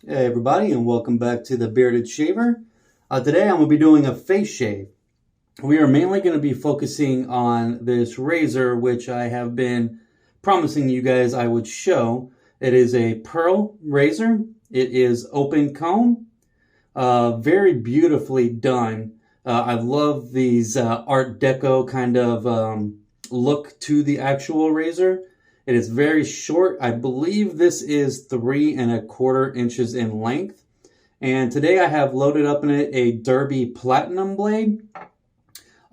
Hey everybody, and welcome back to the Bearded Shaver. Today I'm going to be doing a face shave. We are mainly going to be focusing on this razor, which I have been promising you guys I would show. It is a Pearl razor. It is open comb, very beautifully done. I love these Art Deco kind of look to the actual razor. It is very short. I believe this is 3¼ inches in length. And today I have loaded up in it a Derby Platinum blade,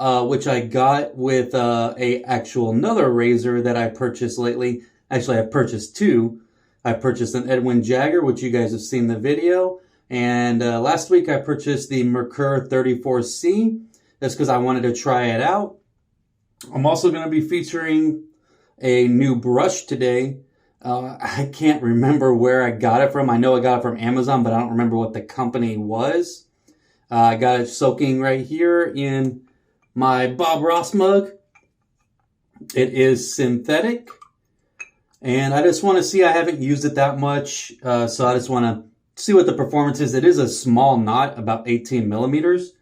which I got with another razor that I purchased lately. Actually, I've purchased two. I purchased an Edwin Jagger, which you guys have seen the video. And last week I purchased the Merkur 34C. That's because I wanted to try it out. I'm also going to be featuring a new brush today. I can't remember where I got it from. I know I got it from Amazon, but I don't remember what the company was. I got it soaking right here in my Bob Ross mug. It is synthetic, and I just want to see. I haven't used it that much, so I just want to see what the performance is. It is a small knot, about 18 millimeters.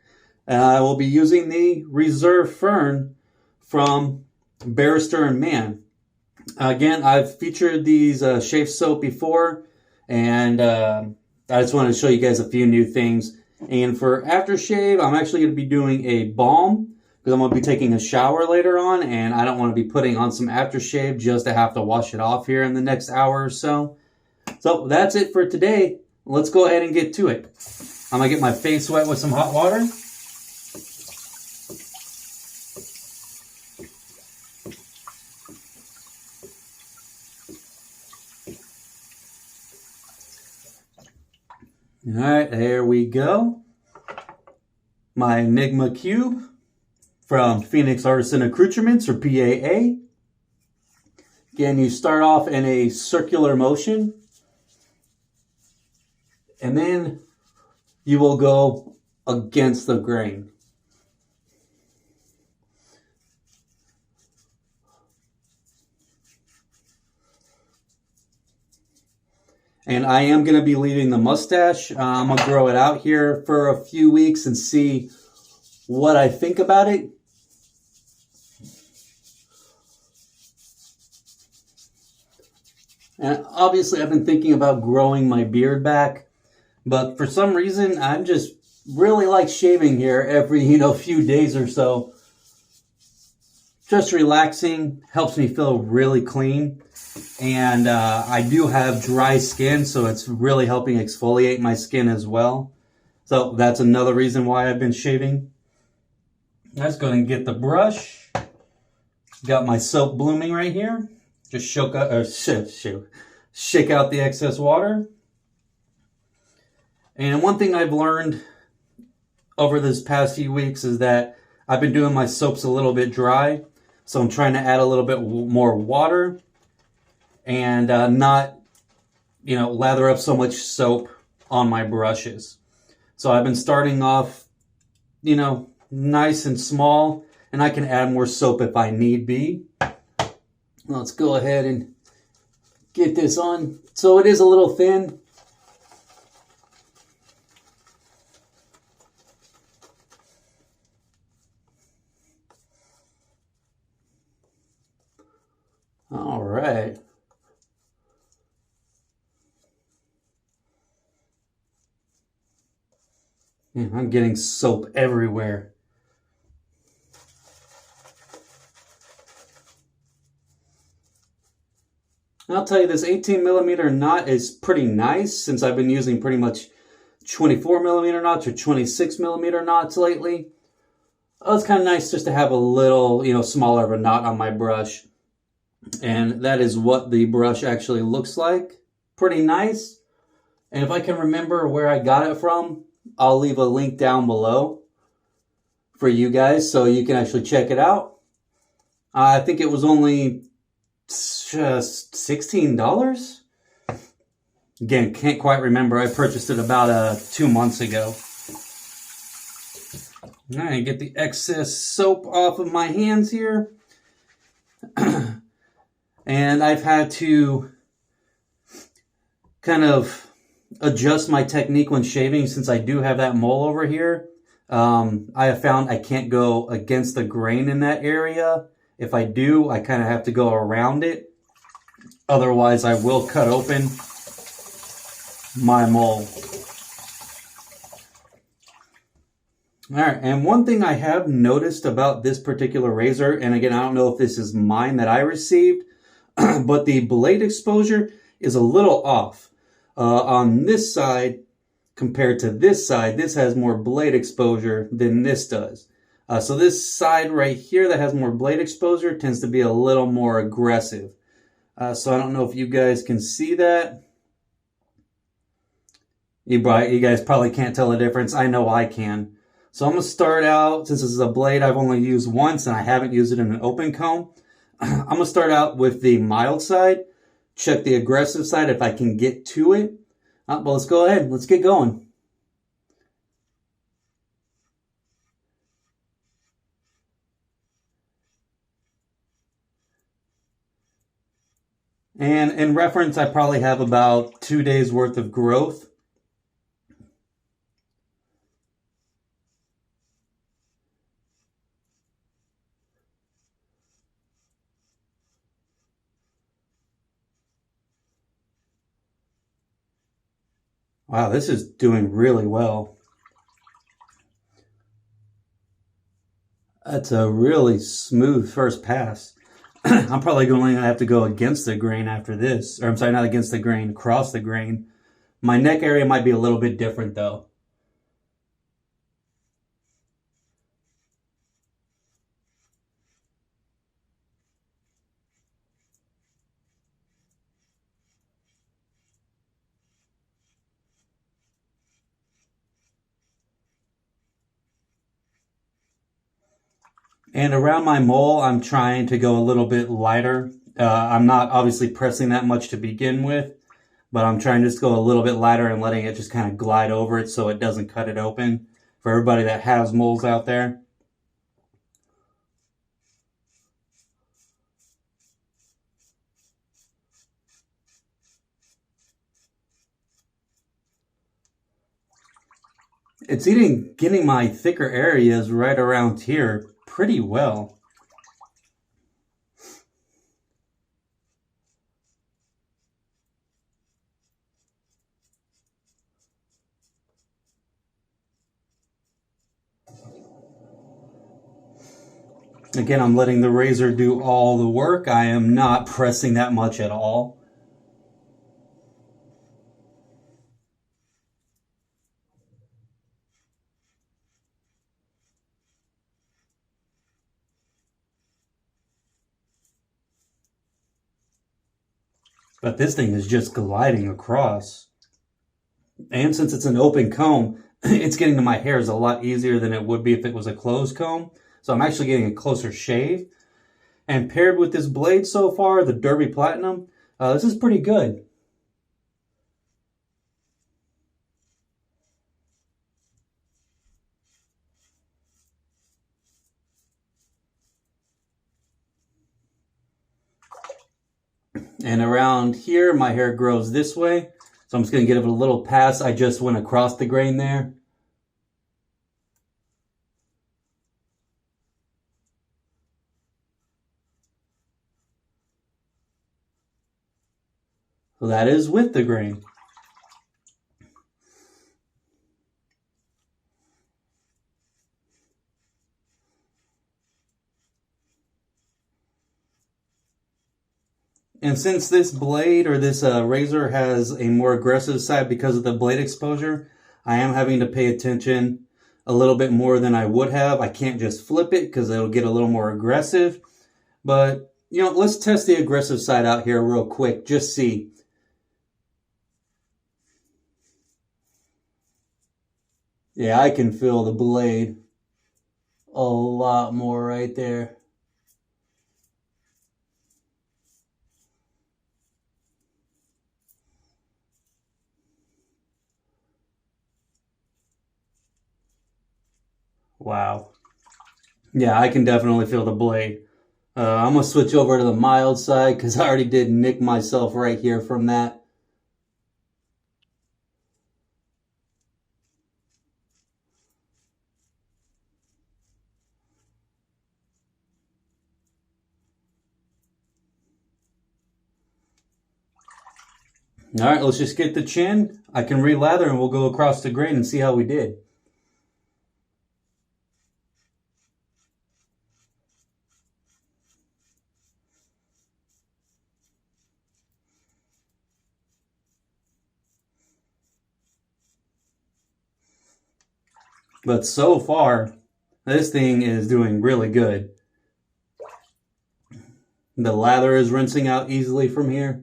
I will be using the Reserve Fern from Barrister & Mann. Again, I've featured these shave soap before, and I just wanted to show you guys a few new things. And for aftershave, I'm actually going to be doing a balm because I'm going to be taking a shower later on, and I don't want to be putting on some aftershave just to have to wash it off here in the next hour or so. So that's it for today. Let's go ahead and get to it. I'm going to get my face wet with some hot water. All right, there we go. My Enigma Cube from Phoenix Artisan Accoutrements, or PAA. Again, you start off in a circular motion, and then you will go against the grain. And I am going to be leaving the mustache. I'm going to grow it out here for a few weeks and see what I think about it. And obviously I've been thinking about growing my beard back, but for some reason I'm just really like shaving here every, few days or so. Just relaxing, helps me feel really clean. And I do have dry skin, so it's really helping exfoliate my skin as well. So that's another reason why I've been shaving. Let's go ahead and get the brush. Got my soap blooming right here. Just shake out the excess water. And one thing I've learned over this past few weeks is that I've been doing my soaps a little bit dry. So I'm trying to add a little bit more water and not, lather up so much soap on my brushes. So I've been starting off, nice and small, and I can add more soap if I need be. Let's go ahead and get this on. So it is a little thin. All right. I'm getting soap everywhere. And I'll tell you, this 18 millimeter knot is pretty nice since I've been using pretty much 24 millimeter knots or 26 millimeter knots lately. Oh, it's kind of nice just to have a little, smaller of a knot on my brush. And that is what the brush actually looks like. Pretty nice. And if I can remember where I got it from, I'll leave a link down below for you guys so you can actually check it out. I think it was only just $16. Again, can't quite remember. I purchased it about 2 months ago. All right, get the excess soap off of my hands here. And I've had to kind of adjust my technique when shaving, since I do have that mole over here, I have found I can't go against the grain in that area. If I do, I kind of have to go around it. Otherwise, I will cut open my mole. All right, and one thing I have noticed about this particular razor, and again, I don't know if this is mine that I received, but the blade exposure is a little off. On this side, compared to this side, this has more blade exposure than this does. So this side right here that has more blade exposure tends to be a little more aggressive. So I don't know if you guys can see that. You guys probably can't tell the difference. I know I can. So I'm going to start out, since this is a blade I've only used once and I haven't used it in an open comb, I'm going to start out with the mild side, check the aggressive side if I can get to it. But let's go ahead. Let's get going. And in reference, I probably have about 2 days worth of growth. Wow, this is doing really well. That's a really smooth first pass. I'm probably going to have to go against the grain after this. Or I'm sorry, not against the grain, across the grain. My neck area might be a little bit different though. And around my mole, I'm trying to go a little bit lighter. I'm not obviously pressing that much to begin with, but I'm trying to just go a little bit lighter and letting it just kind of glide over it so it doesn't cut it open. For everybody that has moles out there. It's getting my thicker areas right around here pretty well. Again, I'm letting the razor do all the work. I am not pressing that much at all. But this thing is just gliding across. And since it's an open comb, it's getting to my hairs a lot easier than it would be if it was a closed comb. So I'm actually getting a closer shave. And paired with this blade so far, the Derby Platinum, this is pretty good. And around here, my hair grows this way. So I'm just going to give it a little pass. I just went across the grain there. So that is with the grain. And since this blade or this razor has a more aggressive side because of the blade exposure, I am having to pay attention a little bit more than I would have. I can't just flip it because it'll get a little more aggressive. But, you know, let's test the aggressive side out here real quick. Just see. Yeah, I can feel the blade a lot more right there. Wow. Yeah, I can definitely feel the blade. I'm going to switch over to the mild side because I already did nick myself right here from that. All right, let's just get the chin. I can relather and we'll go across the grain and see how we did. But so far, this thing is doing really good. The lather is rinsing out easily from here.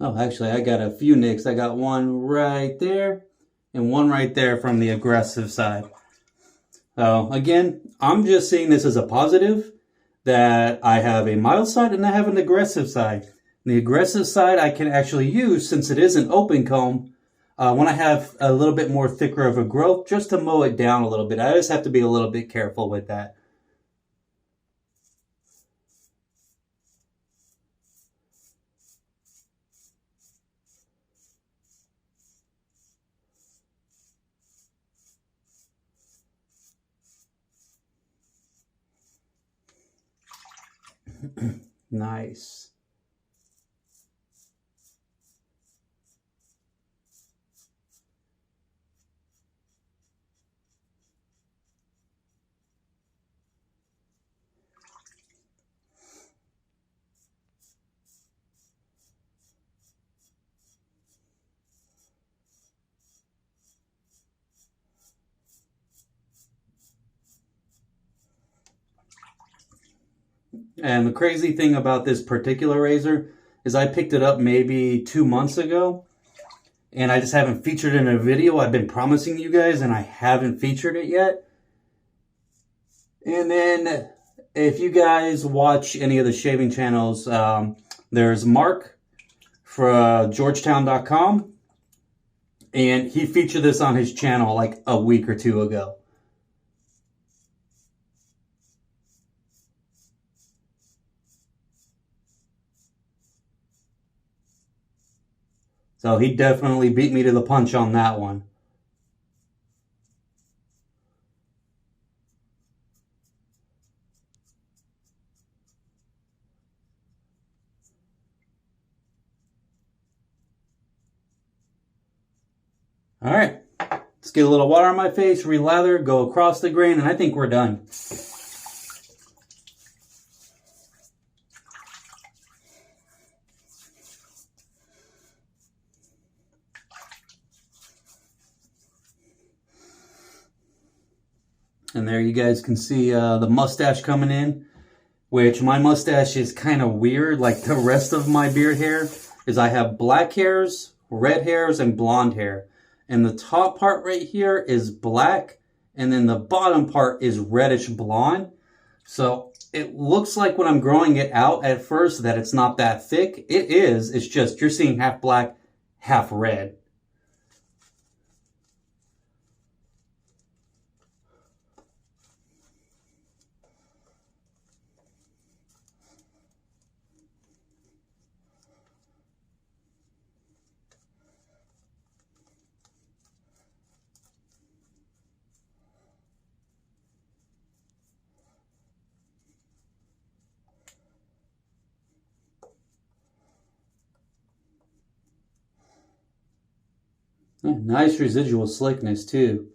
Oh, actually, I got a few nicks. I got one right there and one right there from the aggressive side. So again, I'm just seeing this as a positive, that I have a mild side and I have an aggressive side. The aggressive side I can actually use, since it is an open comb, when I have a little bit more thicker of a growth, just to mow it down a little bit. I just have to be a little bit careful with that. Nice. And the crazy thing about this particular razor is I picked it up maybe 2 months ago, and I just haven't featured it in a video. I've been promising you guys, and I haven't featured it yet. And then if you guys watch any of the shaving channels, there's Mark for Georgetown.com, and he featured this on his channel like a week or two ago. So he definitely beat me to the punch on that one. All right, let's get a little water on my face, relather, go across the grain, and I think we're done. And there you guys can see the mustache coming in, which my mustache is kind of weird. Like the rest of my beard hair is I have black hairs, red hairs, and blonde hair. And the top part right here is black, and then the bottom part is reddish blonde. So it looks like when I'm growing it out at first that it's not that thick. It is. It's just you're seeing half black, half red. Nice residual slickness too.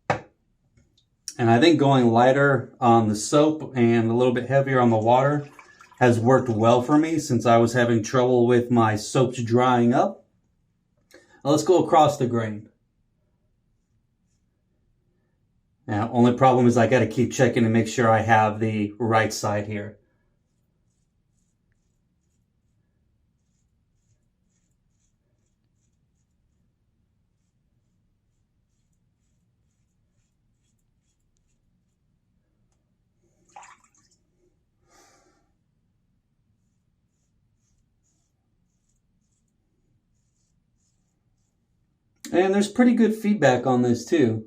And I think going lighter on the soap and a little bit heavier on the water has worked well for me, since I was having trouble with my soaps drying up. Now let's go across the grain. Now, only problem is I got to keep checking to make sure I have the right side here. And there's pretty good feedback on this too.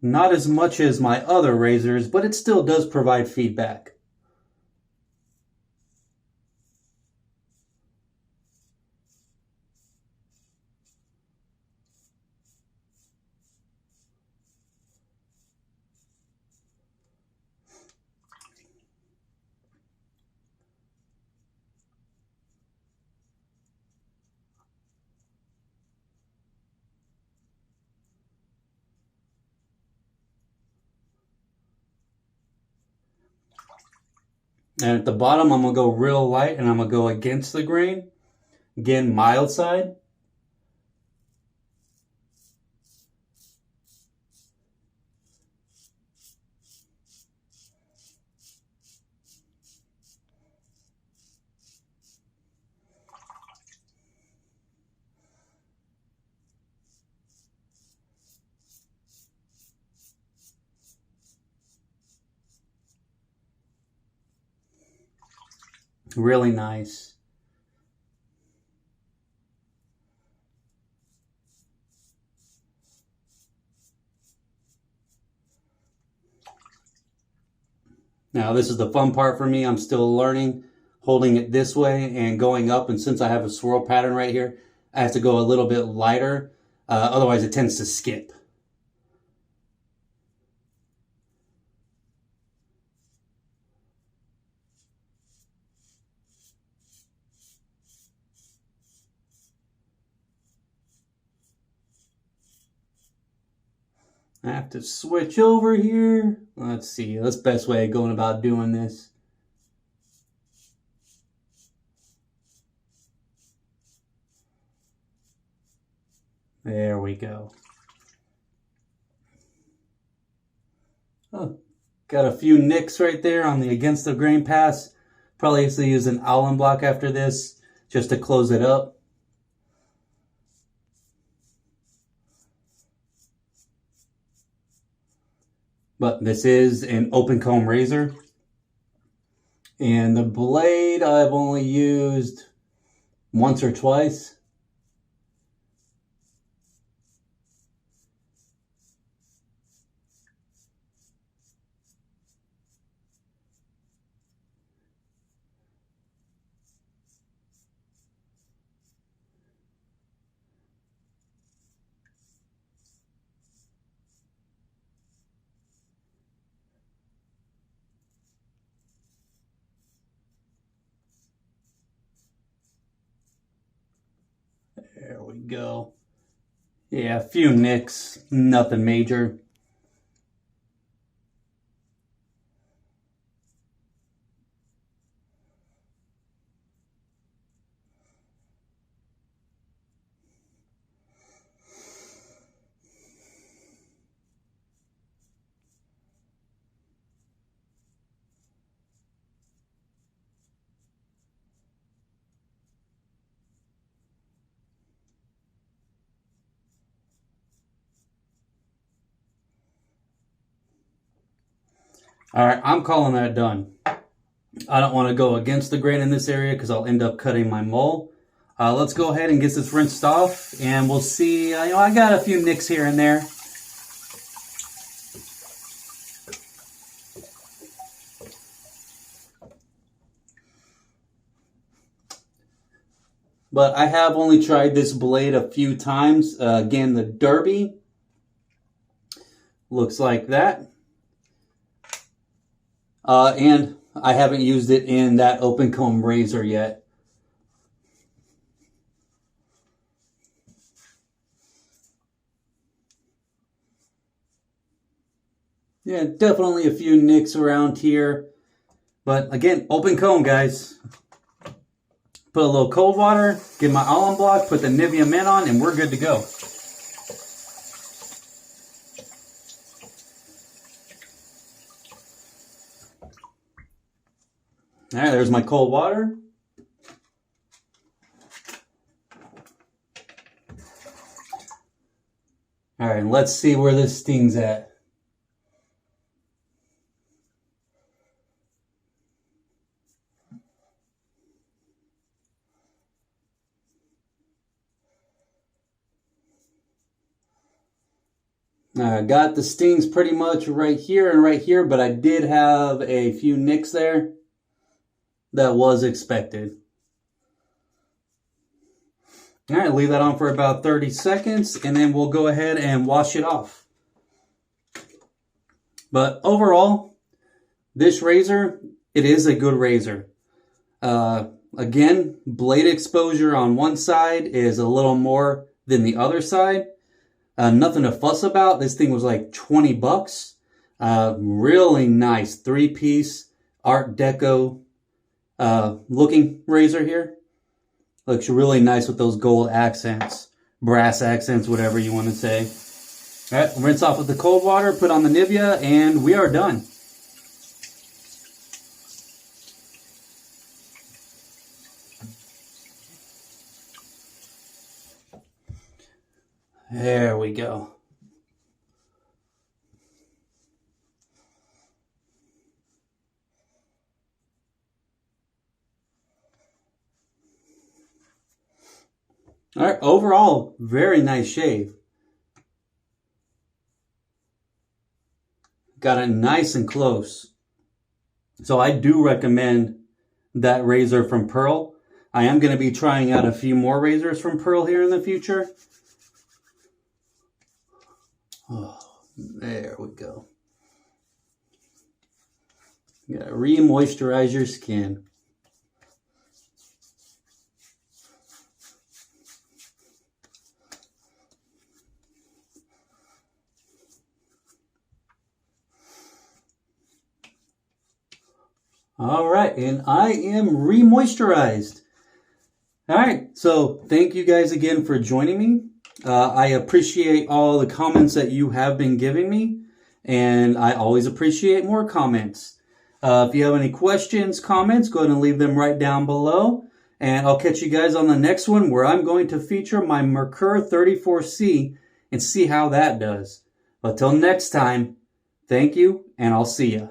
Not as much as my other razors, but it still does provide feedback. And at the bottom, I'm going to go real light and I'm going to go against the grain. Again, mild side. Really nice. Now this is the fun part for me. I'm still learning, holding it this way and going up. And since I have a swirl pattern right here, I have to go a little bit lighter. Otherwise it tends to skip. I have to switch over here. Let's see. That's the best way of going about doing this. There we go. Oh, got a few nicks right there on the against the grain pass. Probably have to use an Allen block after this just to close it up. But this is an open comb razor. And the blade I've only used once or twice. There we go. Yeah, a few nicks, nothing major. All right, I'm calling that done. I don't want to go against the grain in this area because I'll end up cutting my mole. Let's go ahead and get this rinsed off, and we'll see. I got a few nicks here and there. But I have only tried this blade a few times. Again, the Derby looks like that. And I haven't used it in that open comb razor yet. Yeah, definitely a few nicks around here. But again, open comb, guys. Put a little cold water, get my Allen block, put the Nivea Men on, and we're good to go. All right, there's my cold water. All right, let's see where this stings at. Got the stings pretty much right here and right here, but I did have a few nicks there. That was expected. All right, leave that on for about 30 seconds, and then we'll go ahead and wash it off. But overall, this razor, it is a good razor. Again, blade exposure on one side is a little more than the other side. Nothing to fuss about. This thing was like 20 bucks. Really nice 3-piece Art Deco looking razor here. Looks really nice with those gold accents, brass accents, whatever you want to say. All right, rinse off with the cold water, put on the Nivea, and we are done. There we go. All right, overall, very nice shave. Got it nice and close. So I do recommend that razor from Pearl. I am going to be trying out a few more razors from Pearl here in the future. Oh, there we go. You gotta re-moisturize your skin. All right, and I am re-moisturized. All right, so thank you guys again for joining me. I appreciate all the comments that you have been giving me, and I always appreciate more comments. If you have any questions, comments, go ahead and leave them right down below, and I'll catch you guys on the next one where I'm going to feature my Merkur 34C and see how that does. But till next time, thank you, and I'll see ya.